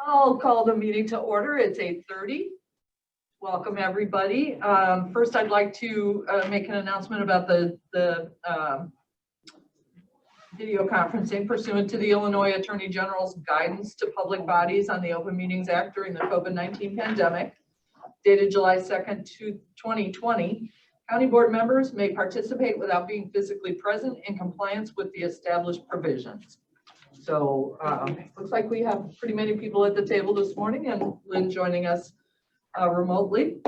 I'll call the meeting to order. It's 8:30. Welcome, everybody. First, I'd like to make an announcement about the video conferencing pursuant to the Illinois Attorney General's guidance to public bodies on the Open Meetings Act during the COVID-19 pandemic, dated July 2nd, 2020. County board members may participate without being physically present in compliance with the established provisions. So looks like we have pretty many people at the table this morning, and Lynn joining us remotely.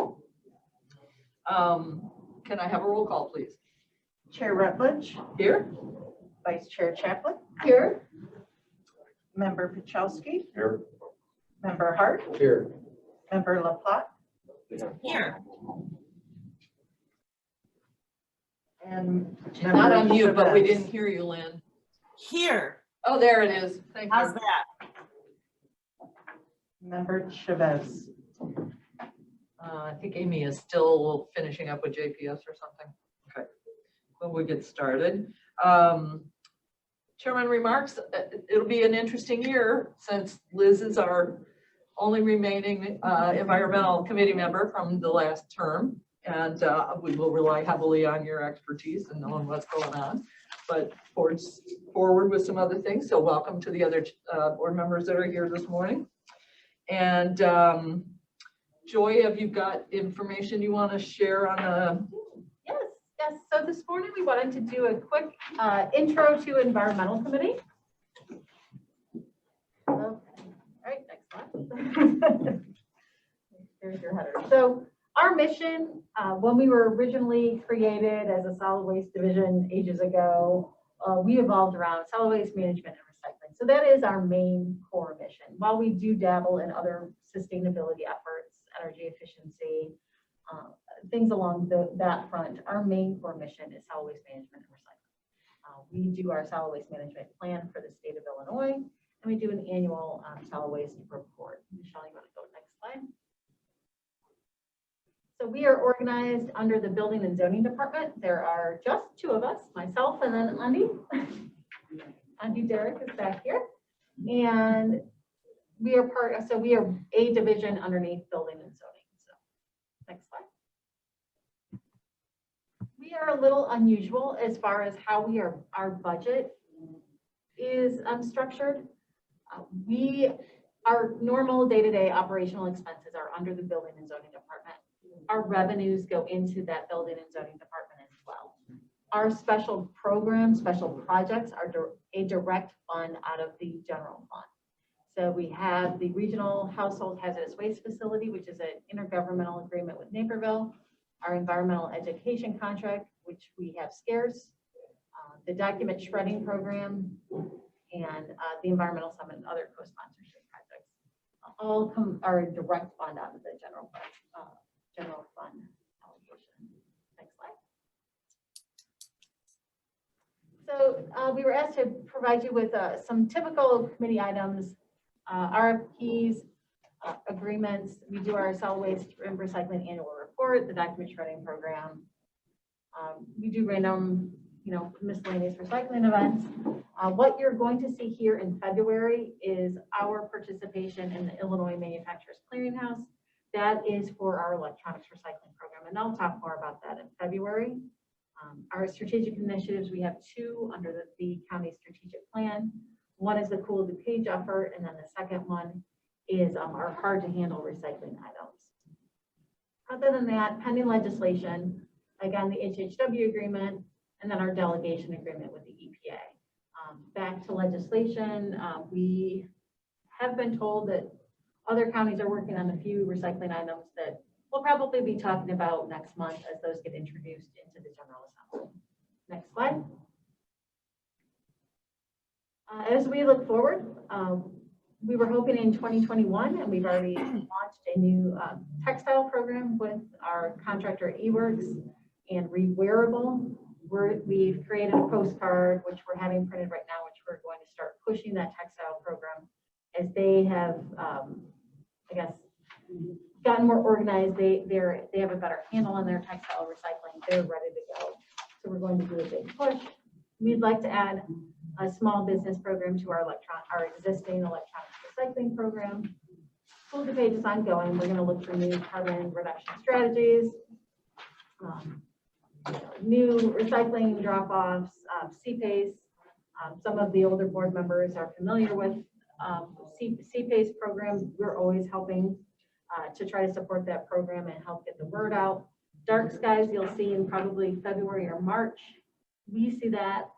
Can I have a roll call, please? Chair Rutledge. Here. Vice Chair Chaplin. Here. Member Pachowski. Here. Member Hart. Here. Member LaPlante. Here. And Not on mute, but we didn't hear you, Lynn. Here. Oh, there it is. Thank How's you. that? Member Chavez. I think Amy is still finishing up with JPS or something. Okay, well, we'll get started. Chairman remarks, it'll be an interesting year since Liz is our only remaining environmental committee member from the last term. And we will rely heavily on your expertise and knowing what's going on, but forward with some other things. So welcome to the other board members that are here this morning. And Joy, have you got information you want to share on the? Yes. So this morning we wanted to do a quick intro to environmental committee. Okay. All right, next one. Here's your header. So our mission, when we were originally created as a solid waste division ages ago, we evolved around solid waste management and recycling. So that is our main core mission. While we do dabble in other sustainability efforts, energy efficiency, things along that front, our main core mission is solid waste management and recycling. We do our solid waste management plan for the state of Illinois, and we do an annual solid waste report. Michelle, you want to go next slide? So we are organized under the Building and Zoning Department. There are just two of us, myself and then Andy. Andy Derrick is back here. And we are we are a division underneath Building and Zoning. So next slide. We are a little unusual as far as how our budget is structured. Our normal day-to-day operational expenses are under the Building and Zoning Department. Our revenues go into that Building and Zoning Department as well. Our special programs, special projects are a direct fund out of the general fund. So we have the Regional Household Hazardous Waste Facility, which is an intergovernmental agreement with Naperville, our environmental education contract, which we have scarce, the document shredding program, and the environmental summit and other co-sponsorship projects. All are a direct fund out of the general fund allocation. Next slide. So we were asked to provide you with some typical committee items, RFPs, agreements. We do our solid waste and recycling annual report, the document shredding program. We do random, miscellaneous recycling events. What you're going to see here in February is our participation in the Illinois Manufacturers Clearinghouse. That is for our electronics recycling program, and I'll talk more about that in February. Our strategic initiatives, we have two under the county strategic plan. One is the Cool DuPage effort, and then the second one is our hard to handle recycling items. Other than that, pending legislation, again, the HHW agreement, and then our delegation agreement with the EPA. Back to legislation, we have been told that other counties are working on a few recycling items that we'll probably be talking about next month as those get introduced into the General Assembly. Next slide. As we look forward, we were hoping in 2021, and we've already launched a new textile program with our contractor eWorks and Rewearable. We've created a postcard, which we're having printed right now, which we're going to start pushing that textile program as they have, I guess, gotten more organized. They have a better handle on their textile recycling. They're ready to go. So we're going to do a big push. We'd like to add a small business program to our existing electronics recycling program. School DuPage is ongoing. We're going to look for new carbon reduction strategies, new recycling drop-offs, CPACE. Some of the older board members are familiar with CPACE program. We're always helping to try to support that program and help get the word out. Dark skies you'll see in probably February or March. We see that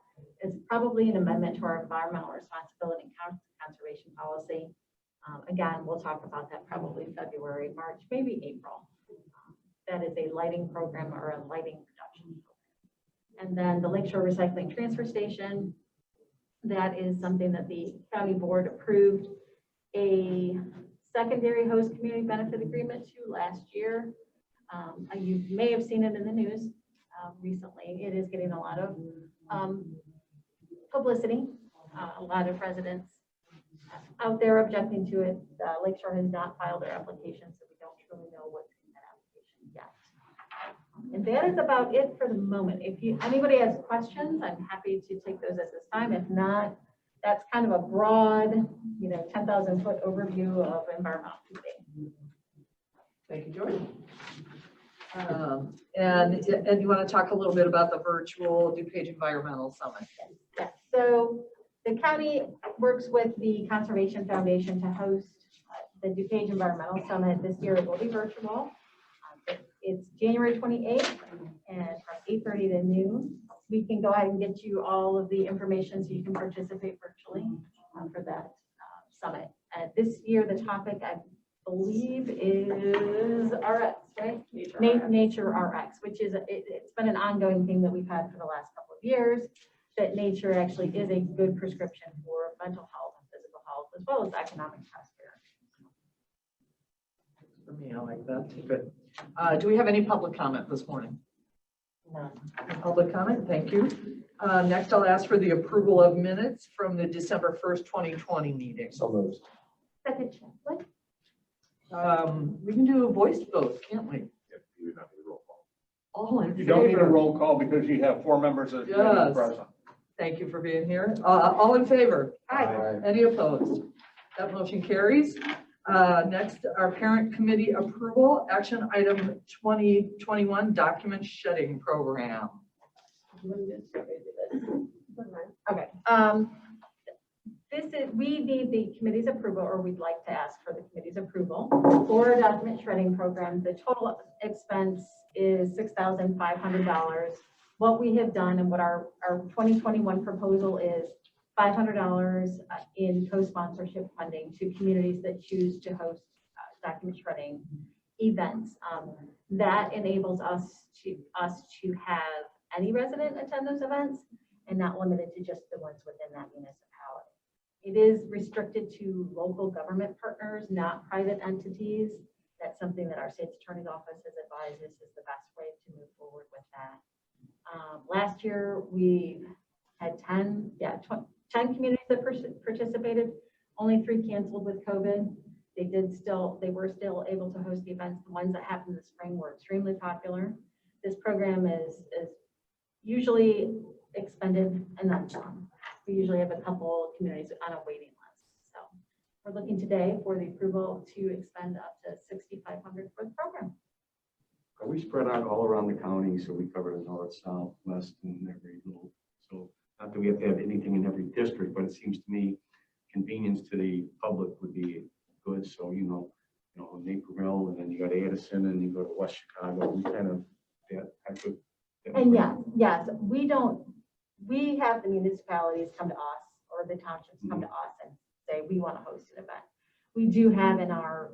as probably an amendment to our environmental responsibility and conservation policy. Again, we'll talk about that probably February, March, maybe April. That is a lighting program or a lighting reduction program. And then the Lakeshore Recycling Transfer Station, that is something that the county board approved a secondary host community benefit agreement to last year. You may have seen it in the news recently. It is getting a lot of publicity. A lot of residents out there objecting to it. Lakeshore has not filed their application, so we don't truly know what's in that application yet. And that is about it for the moment. If anybody has questions, I'm happy to take those at this time. If not, that's kind of a broad, 10,000 foot overview of environmental committee. Thank you, Jordan. And you want to talk a little bit about the virtual DuPage Environmental Summit? Yes. So the county works with the Conservation Foundation to host the DuPage Environmental Summit. This year it will be virtual. It's January 28th and from 8:30 to noon. We can go ahead and get you all of the information so you can participate virtually for that summit. This year the topic I believe is RX, right? Nature RX, which is it's been an ongoing thing that we've had for the last couple of years. That nature actually is a good prescription for mental health and physical health, as well as economic prosperity. For me, I like that too. Good. Do we have any public comment this morning? No. Public comment, thank you. Next, I'll ask for the approval of minutes from the December 1st, 2020 meeting. So moved. Second, Chancellor. We can do a voice vote, can't we? Yep, you don't need a roll call. All in You don't need a favor? roll call because you have 4 members of the committee Yes. present. Thank you for being here. All in favor? Aye. Any opposed? That motion carries. Next, our parent committee approval, action item 2021 document shedding program. Okay. We need the committee's approval, or we'd like to ask for the committee's approval for a document shredding program. The total expense is $6,500. What we have done and what our 2021 proposal is $500 in co-sponsorship funding to communities that choose to host document shredding events. That enables us to have any resident attend those events and not limited to just the ones within that municipality. It is restricted to local government partners, not private entities. That's something that our state's attorney's office has advised us is the best way to move forward with that. Last year, we had 10 communities that participated, only 3 canceled with COVID. They were still able to host the events. The ones that happened in the spring were extremely popular. This program is usually expended and then some. We usually have a couple communities on a waiting list. So we're looking today for the approval to expend up to $6,500 for the program. Are we spread out all around the county, so we cover the north, south, west, and every little, so not that we have to have anything in every district, but it seems to me convenience to the public would be good. So, Naperville, and then you got Addison, and you go to West Chicago, we kind of, that type of. And yes, we have the municipalities come to us or the townships come to us and say, we want to host an event. We do have in our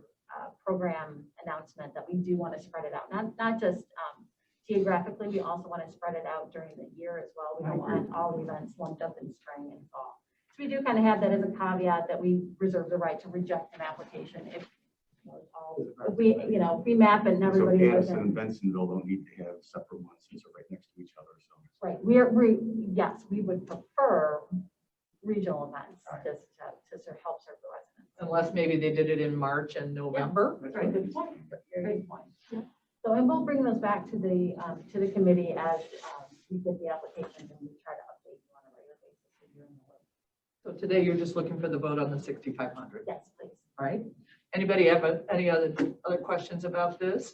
program announcement that we do want to spread it out, not just geographically, we also want to spread it out during the year as well. We don't want all events lumped up in spring and fall. So we do kind of have that as a caveat that we reserve the right to reject an application if we map it and everybody. So Addison and Bensonville don't need to have separate ones, since they're right next to each other, so. Right, yes, we would prefer regional events just to help serve the residents. Unless maybe they did it in March and November. That's right, good point. Good point. Yeah. So, and we'll bring those back to the committee as we get the applications and we try to update you on a regular basis. So today you're just looking for the vote on the 6,500, Yes, please. right? Anybody have any other questions about this?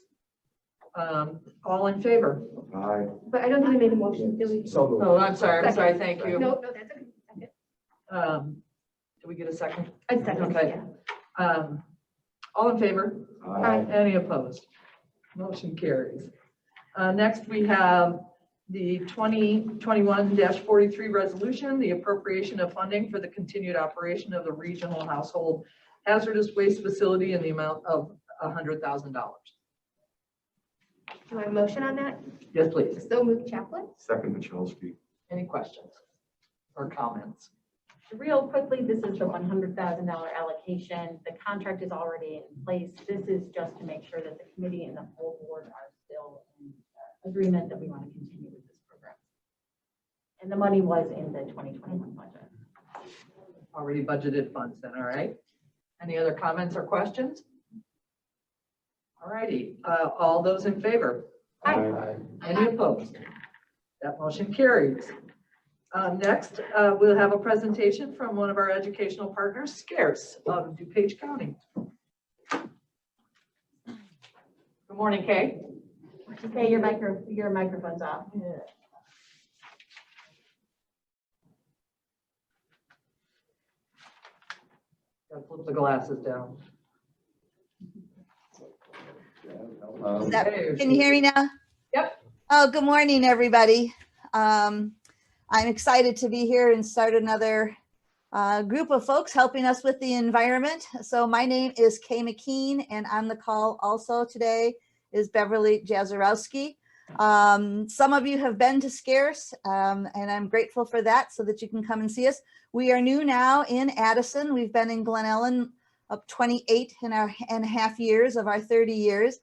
All in favor? Aye. But I don't think we made a motion, did we? Oh, I'm sorry, thank you. No, that's okay. Second. Do we get a second? A second, Okay. yeah. All in favor? Aye. Any opposed? Motion carries. Next, we have the 2021-43 resolution, the appropriation of funding for the continued operation of the regional household hazardous waste facility in the amount of $100,000. Do you want a motion on that? Yes, please. So move, Chaplain. Second, Michalski. Any questions or comments? Real quickly, this is the $100,000 allocation. The contract is already in place. This is just to make sure that the committee and the whole board are still in agreement that we want to continue with this program. And the money was in the 2021 budget. Already budgeted funds then, all right? Any other comments or questions? All righty, all those in favor? Aye. Any opposed? That motion carries. Next, we'll have a presentation from one of our educational partners, Scarce of DuPage County. Good morning, Kay. Okay, your microphone's off. Gotta flip the glasses down. Is that- Okay. Can you hear me now? Yep. Oh, good morning, everybody. I'm excited to be here and start another group of folks helping us with the environment. So my name is Kay McKean, and on the call also today is Beverly Jazarowski. Some of you have been to Scarce, and I'm grateful for that so that you can come and see us. We are new now in Addison. We've been in Glen Ellen up 28 and a half years of our 30 years.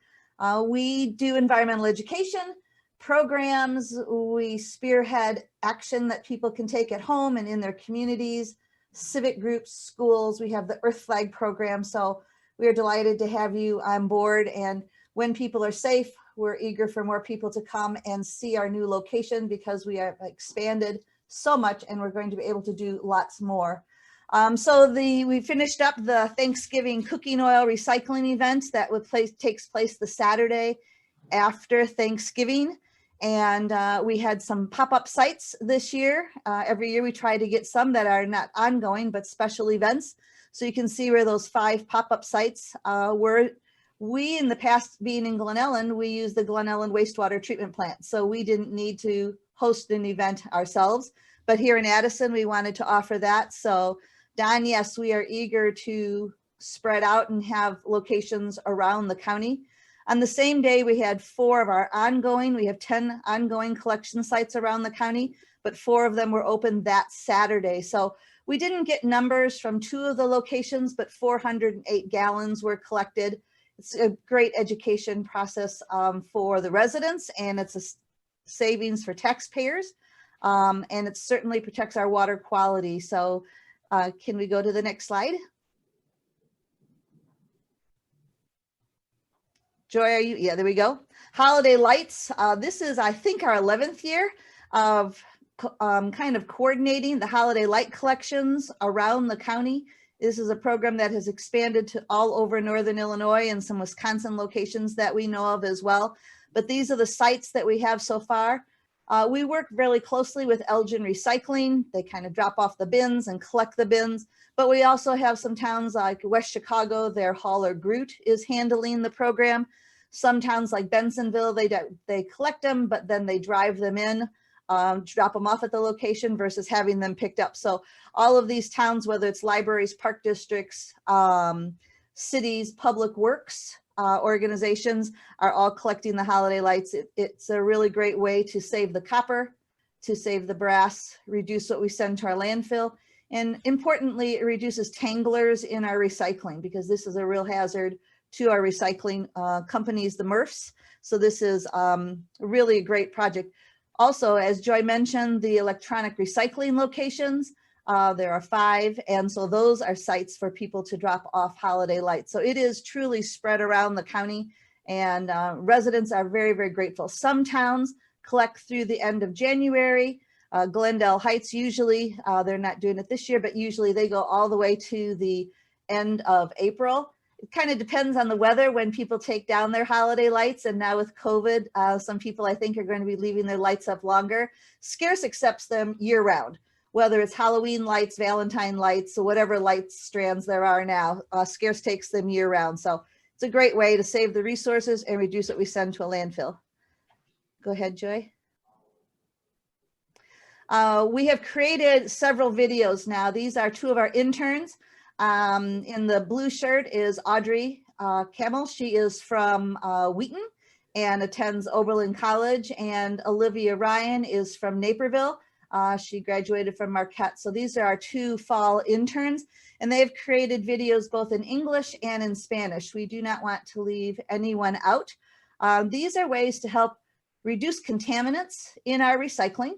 We do environmental education programs. We spearhead action that people can take at home and in their communities, civic groups, schools. We have the Earth Flag program. So we are delighted to have you on board. And when people are safe, we're eager for more people to come and see our new location because we have expanded so much and we're going to be able to do lots more. We finished up the Thanksgiving cooking oil recycling event that takes place the Saturday after Thanksgiving. And we had some pop-up sites this year. Every year we try to get some that are not ongoing, but special events. So you can see where those 5 pop-up sites were. We, in the past, being in Glen Ellen, we use the Glen Ellen wastewater treatment plant. So we didn't need to host an event ourselves. But here in Addison, we wanted to offer that. So Don, yes, we are eager to spread out and have locations around the county. On the same day, we had 4 of our ongoing, we have 10 ongoing collection sites around the county, but 4 of them were open that Saturday. So we didn't get numbers from 2 of the locations, but 408 gallons were collected. It's a great education process for the residents, and it's a savings for taxpayers. And it certainly protects our water quality. So can we go to the next slide? Joy, are you? Yeah, there we go. Holiday lights. This is, I think, our 11th year of kind of coordinating the holiday light collections around the county. This is a program that has expanded to all over Northern Illinois and some Wisconsin locations that we know of as well. But these are the sites that we have so far. We work really closely with Elgin Recycling. They kind of drop off the bins and collect the bins. But we also have some towns like West Chicago, their hauler Groot is handling the program. Some towns like Bensonville, they collect them, but then they drive them in, drop them off at the location versus having them picked up. So all of these towns, whether it's libraries, park districts, cities, public works, organizations are all collecting the holiday lights. It's a really great way to save the copper, to save the brass, reduce what we send to our landfill. And importantly, it reduces tanglers in our recycling because this is a real hazard to our recycling companies, the MRFs. So this is really a great project. Also, as Joy mentioned, the electronic recycling locations, there are 5. And so those are sites for people to drop off holiday lights. So it is truly spread around the county and residents are very, very grateful. Some towns collect through the end of January. Glendale Heights, usually, they're not doing it this year, but usually they go all the way to the end of April. It kind of depends on the weather when people take down their holiday lights. And now with COVID, some people I think are going to be leaving their lights up longer. Scarce accepts them year round, whether it's Halloween lights, Valentine lights, or whatever light strands there are now. Scarce takes them year round. So it's a great way to save the resources and reduce what we send to a landfill. Go ahead, Joy. We have created several videos now. These are two of our interns. In the blue shirt is Audrey Camel. She is from Wheaton and attends Oberlin College. And Olivia Ryan is from Naperville. She graduated from Marquette. So these are our two fall interns, and they've created videos both in English and in Spanish. We do not want to leave anyone out. These are ways to help reduce contaminants in our recycling,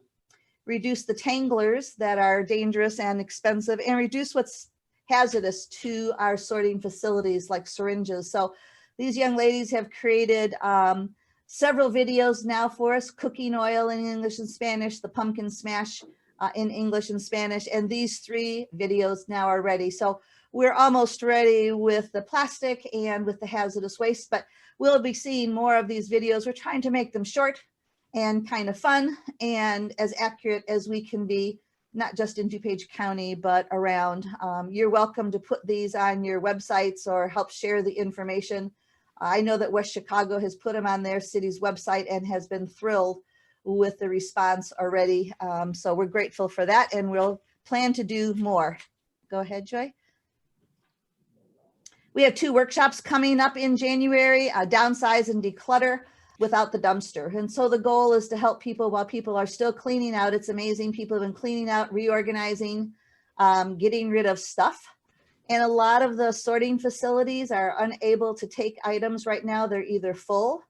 reduce the tanglers that are dangerous and expensive, and reduce what's hazardous to our sorting facilities like syringes. So these young ladies have created several videos now for us: cooking oil in English and Spanish, the pumpkin smash in English and Spanish, and these 3 videos now are ready. So we're almost ready with the plastic and with the hazardous waste, but we'll be seeing more of these videos. We're trying to make them short and kind of fun and as accurate as we can be, not just in DuPage County, but around. You're welcome to put these on your websites or help share the information. I know that West Chicago has put them on their city's website and has been thrilled with the response already. So we're grateful for that, and we'll plan to do more. Go ahead, Joy. We have 2 workshops coming up in January, downsize and declutter without the dumpster. And so the goal is to help people while people are still cleaning out. It's amazing. People have been cleaning out, reorganizing, getting rid of stuff. And a lot of the sorting facilities are unable to take items right now. They're either full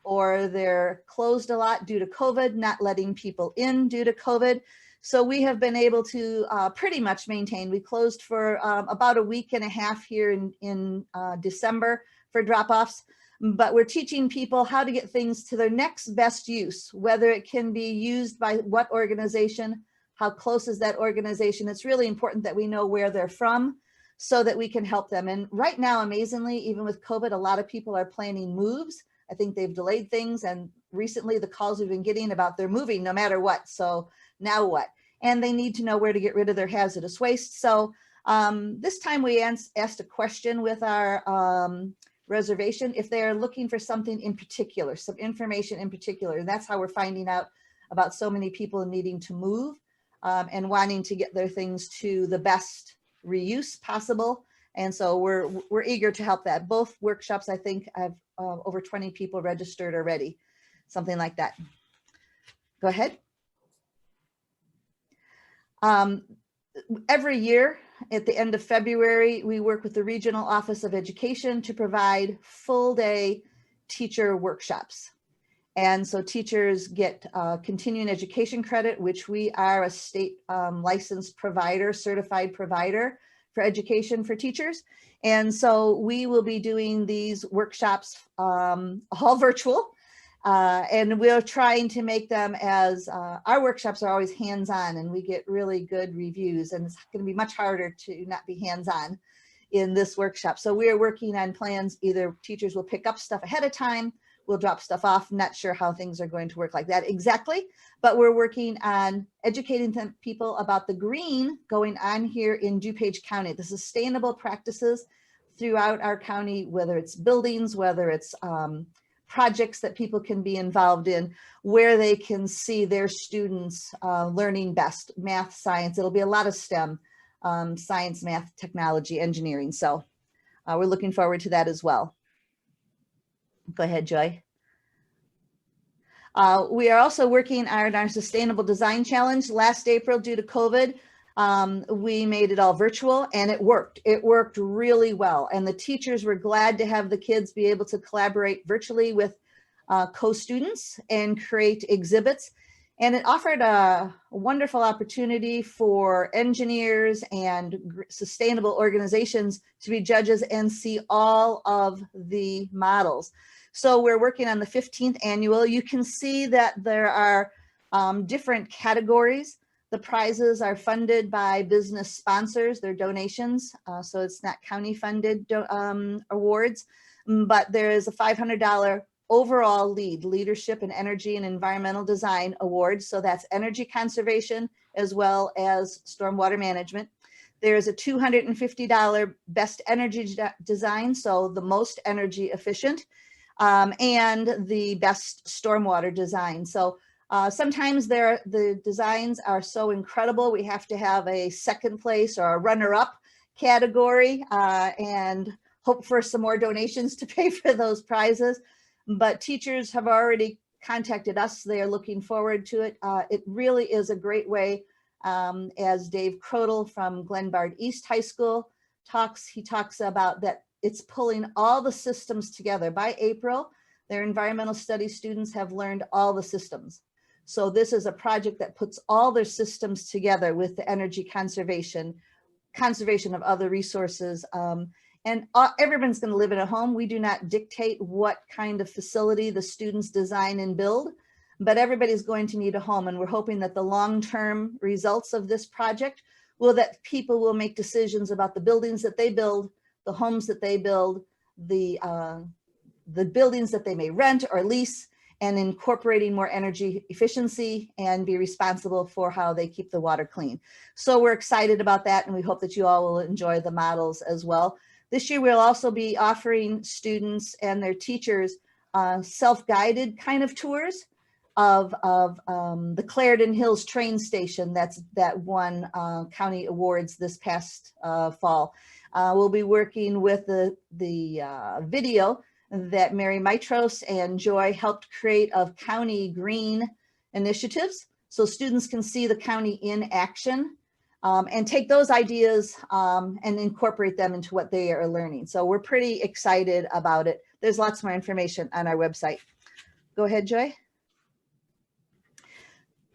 or they're closed a lot due to COVID, not letting people in due to COVID. So we have been able to pretty much maintain. We closed for about a week and a half here in December for drop-offs, but we're teaching people how to get things to their next best use, whether it can be used by what organization, how close is that organization. It's really important that we know where they're from so that we can help them. And right now, amazingly, even with COVID, a lot of people are planning moves. I think they've delayed things, and recently the calls we've been getting about they're moving no matter what. So now what? And they need to know where to get rid of their hazardous waste. So this time we asked a question with our reservation if they are looking for something in particular, some information in particular. And that's how we're finding out about so many people needing to move and wanting to get their things to the best reuse possible. And so we're eager to help that. Both workshops, I think, have over 20 people registered already, something like that. Go ahead. Every year at the end of February, we work with the Regional Office of Education to provide full day teacher workshops. And so teachers get continuing education credit, which we are a state licensed provider, certified provider for education for teachers. And so we will be doing these workshops all virtual. And we're trying to make them as our workshops are always hands-on, and we get really good reviews, and it's going to be much harder to not be hands-on in this workshop. So we're working on plans. Either teachers will pick up stuff ahead of time, we'll drop stuff off. Not sure how things are going to work like that exactly, but we're working on educating people about the green going on here in DuPage County, the sustainable practices throughout our county, whether it's buildings, whether it's projects that people can be involved in, where they can see their students learning best, math, science. It'll be a lot of STEM, science, math, technology, engineering. So we're looking forward to that as well. Go ahead, Joy. We are also working on our Sustainable Design Challenge. Last April, due to COVID, we made it all virtual, and it worked. It worked really well. And the teachers were glad to have the kids be able to collaborate virtually with co-students and create exhibits. And it offered a wonderful opportunity for engineers and sustainable organizations to be judges and see all of the models. So we're working on the 15th annual. You can see that there are different categories. The prizes are funded by business sponsors, their donations. So it's not county funded awards, but there is a $500 overall leadership in energy and environmental design award. So that's energy conservation as well as stormwater management. There is a $250 best energy design, so the most energy efficient, and the best stormwater design. So sometimes the designs are so incredible, we have to have a second place or a runner-up category and hope for some more donations to pay for those prizes. But teachers have already contacted us. They are looking forward to it. It really is a great way, as Dave Crodel from Glenbard East High School he talks about that it's pulling all the systems together. By April, their environmental studies students have learned all the systems. So this is a project that puts all their systems together with the energy conservation of other resources. And everyone's going to live in a home. We do not dictate what kind of facility the students design and build, but everybody's going to need a home. And we're hoping that the long-term results of this project that people will make decisions about the buildings that they build, the homes that they build, the buildings that they may rent or lease, and incorporating more energy efficiency and be responsible for how they keep the water clean. So we're excited about that, and we hope that you all will enjoy the models as well. This year, we'll also be offering students and their teachers self-guided kind of tours of the Clarendon Hills train station that won county awards this past fall. We'll be working with the video that Mary Mitros and Joy helped create of county green initiatives. So students can see the county in action and take those ideas and incorporate them into what they are learning. So we're pretty excited about it. There's lots more information on our website. Go ahead, Joy.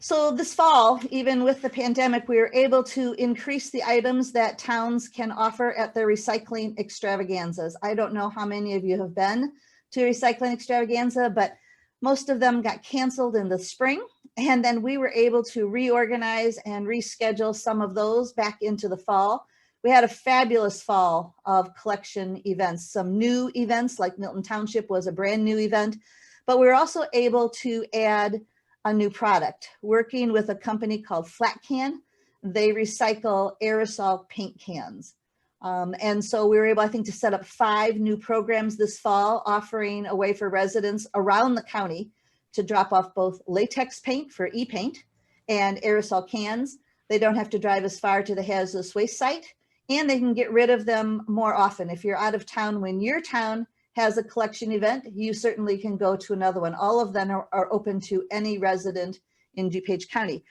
So this fall, even with the pandemic, we were able to increase the items that towns can offer at their recycling extravaganzas. I don't know how many of you have been to recycling extravaganza, but most of them got canceled in the spring. And then we were able to reorganize and reschedule some of those back into the fall. We had a fabulous fall of collection events, some new events like Milton Township was a brand new event, but we were also able to add a new product, working with a company called Flat Can. They recycle aerosol paint cans. And so we were able, I think, to set up 5 new programs this fall, offering a way for residents around the county to drop off both latex paint for e-paint and aerosol cans. They don't have to drive as far to the hazardous waste site, and they can get rid of them more often. If you're out of town when your town has a collection event, you certainly can go to another one. All of them are open to any resident in DuPage County.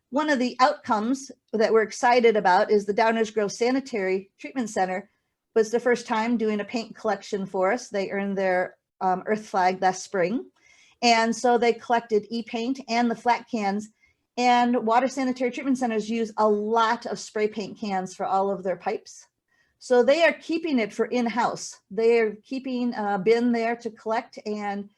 One of the outcomes that we're excited about is the Downers Grove Sanitary Treatment Center was the first time doing a paint collection for us. They earned their Earth flag last spring. And so they collected e-paint and the flat cans, and water sanitary treatment centers use a lot of spray paint cans for all of their pipes. So they are keeping it for in-house. They are keeping a bin there to collect, and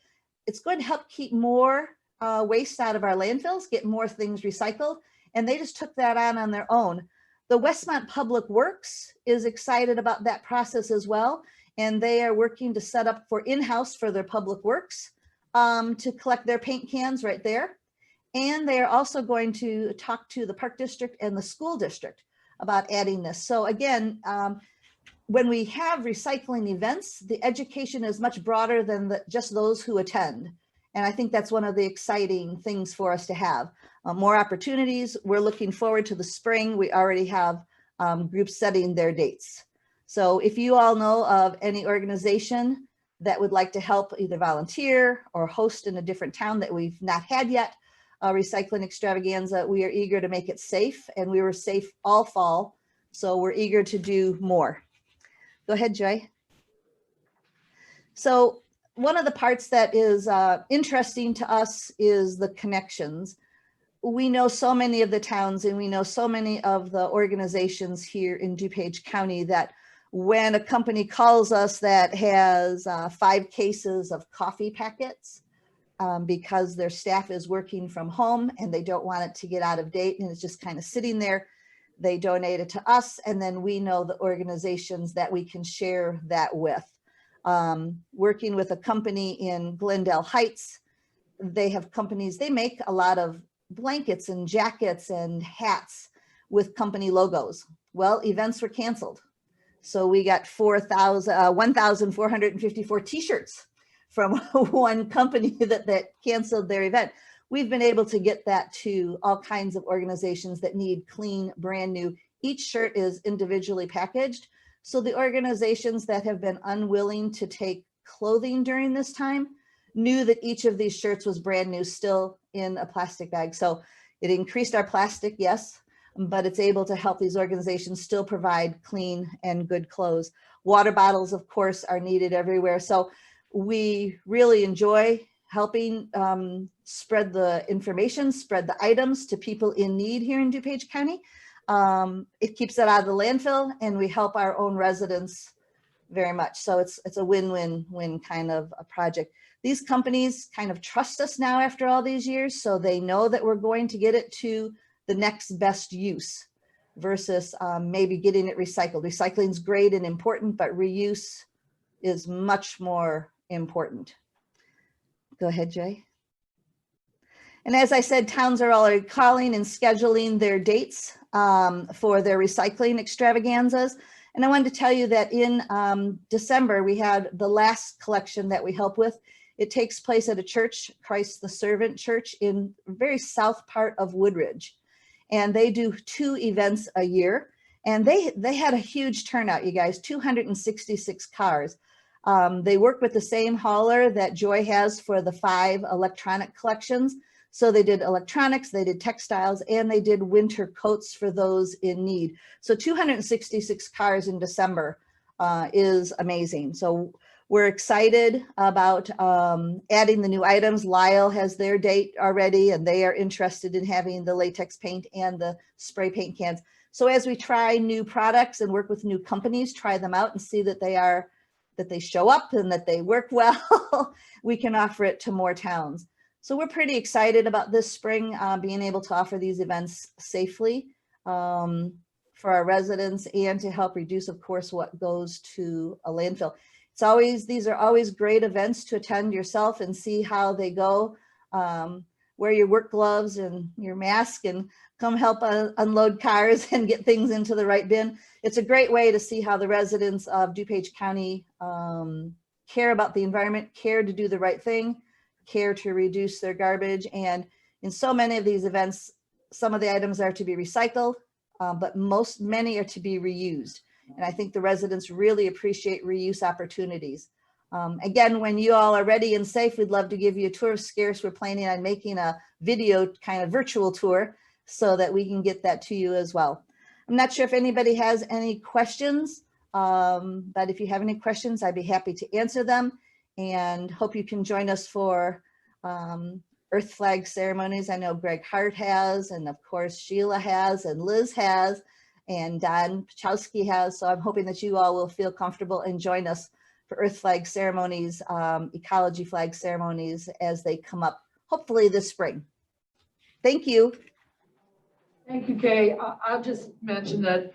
it's going to help keep more waste out of our landfills, get more things recycled, and they just took that on their own. The Westmont Public Works is excited about that process as well, and they are working to set up for in-house for their public works to collect their paint cans right there. And they are also going to talk to the Park District and the school district about adding this. So again, when we have recycling events, the education is much broader than just those who attend. And I think that's one of the exciting things for us to have. More opportunities. We're looking forward to the spring. We already have groups setting their dates. So if you all know of any organization that would like to help either volunteer or host in a different town that we've not had yet, recycling extravaganza, we are eager to make it safe, and we were safe all fall. So we're eager to do more. Go ahead, Joy. So one of the parts that is interesting to us is the connections. We know so many of the towns, and we know so many of the organizations here in DuPage County that when a company calls us that has 5 cases of coffee packets, because their staff is working from home and they don't want it to get out of date and it's just kind of sitting there. They donate it to us, and then we know the organizations that we can share that with. Working with a company in Glendale Heights, they have companies, they make a lot of blankets and jackets and hats with company logos. Well, events were canceled. So we got 1,454 t-shirts from one company that canceled their event. We've been able to get that to all kinds of organizations that need clean, brand new. Each shirt is individually packaged. So the organizations that have been unwilling to take clothing during this time knew that each of these shirts was brand new, still in a plastic bag. So it increased our plastic, yes, but it's able to help these organizations still provide clean and good clothes. Water bottles, of course, are needed everywhere. So we really enjoy helping spread the information, spread the items to people in need here in DuPage County. It keeps it out of the landfill, and we help our own residents very much. So it's a win-win-win kind of a project. These companies kind of trust us now after all these years, so they know that we're going to get it to the next best use versus maybe getting it recycled. Recycling is great and important, but reuse is much more important. Go ahead, Jay. And as I said, towns are already calling and scheduling their dates for their recycling extravaganzas. And I wanted to tell you that in December, we had the last collection that we help with. It takes place at a church, Christ the Servant Church, in the very south part of Woodridge. And they do 2 events a year. And they had a huge turnout, you guys, 266 cars. They work with the same hauler that Joy has for the 5 electronic collections. So they did electronics, they did textiles, and they did winter coats for those in need. So 266 cars in December is amazing. So we're excited about adding the new items. Lyle has their date already, and they are interested in having the latex paint and the spray paint cans. So as we try new products and work with new companies, try them out and see that they show up and that they work well, we can offer it to more towns. So we're pretty excited about this spring being able to offer these events safely for our residents and to help reduce, of course, what goes to a landfill. These are always great events to attend yourself and see how they go. Wear your work gloves and your mask and come help unload cars and get things into the right bin. It's a great way to see how the residents of DuPage County care about the environment, care to do the right thing, care to reduce their garbage. And in so many of these events, some of the items are to be recycled, but many are to be reused. And I think the residents really appreciate reuse opportunities. Again, when you all are ready and safe, we'd love to give you a tour of Scarce. We're planning on making a video kind of virtual tour so that we can get that to you as well. I'm not sure if anybody has any questions, but if you have any questions, I'd be happy to answer them, and hope you can join us for Earth Flag ceremonies. I know Greg Hart has, and of course Sheila has, and Liz has, and Don Pachowski has. So I'm hoping that you all will feel comfortable and join us for Earth Flag ceremonies, ecology flag ceremonies as they come up, hopefully this spring. Thank you. Thank you, Kay. I'll just mention that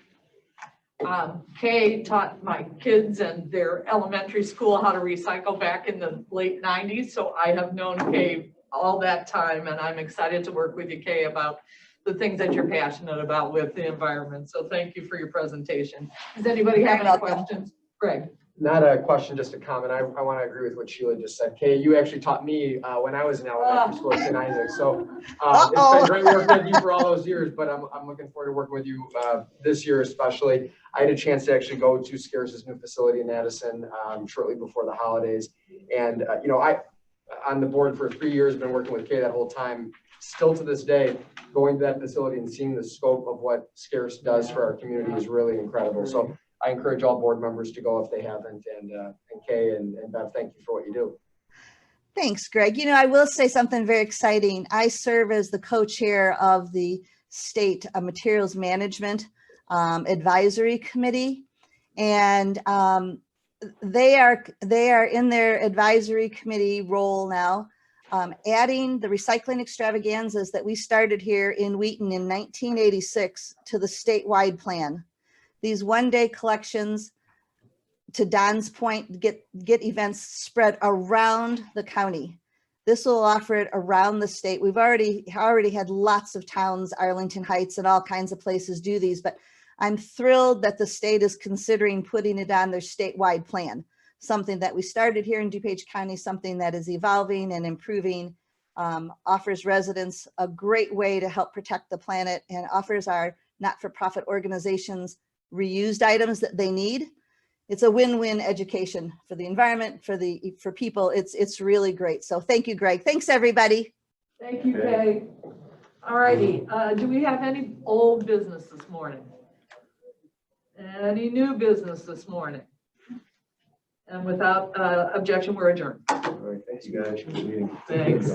Kay taught my kids and their elementary school how to recycle back in the late 90s. So I have known Kay all that time, and I'm excited to work with you, Kay, about the things that you're passionate about with the environment. So thank you for your presentation. Does anybody have any questions? Greg. Not a question, just a comment. I want to agree with what Sheila just said. Kay, you actually taught me when I was in elementary school at St. Isaac. So it's been great working with you for all those years, but I'm looking forward to working with you this year especially. I had a chance to actually go to Scarce's new facility in Addison shortly before the holidays. And, you know, I, on the board for 3 years, been working with Kay that whole time. Still to this day, going to that facility and seeing the scope of what Scarce does for our community is really incredible. So I encourage all board members to go if they haven't. And Kay and Bev, thank you for what you do. Thanks, Greg. You know, I will say something very exciting. I serve as the co-chair of the State Materials Management Advisory Committee, and they are in their advisory committee role now, adding the recycling extravaganzas that we started here in Wheaton in 1986 to the statewide plan. These one-day collections, to Don's point, get events spread around the county. This will offer it around the state. We've already had lots of towns, Arlington Heights and all kinds of places do these, but I'm thrilled that the state is considering putting it on their statewide plan. Something that we started here in DuPage County, something that is evolving and improving, offers residents a great way to help protect the planet, and offers our not-for-profit organizations reused items that they need. It's a win-win education for the environment, for people. It's really great. So thank you, Greg. Thanks, everybody. Thank you, Kay. All righty, do we have any old business this morning? Any new business this morning? And without objection, we're adjourned. All right, thanks, you guys, for the meeting. Thanks.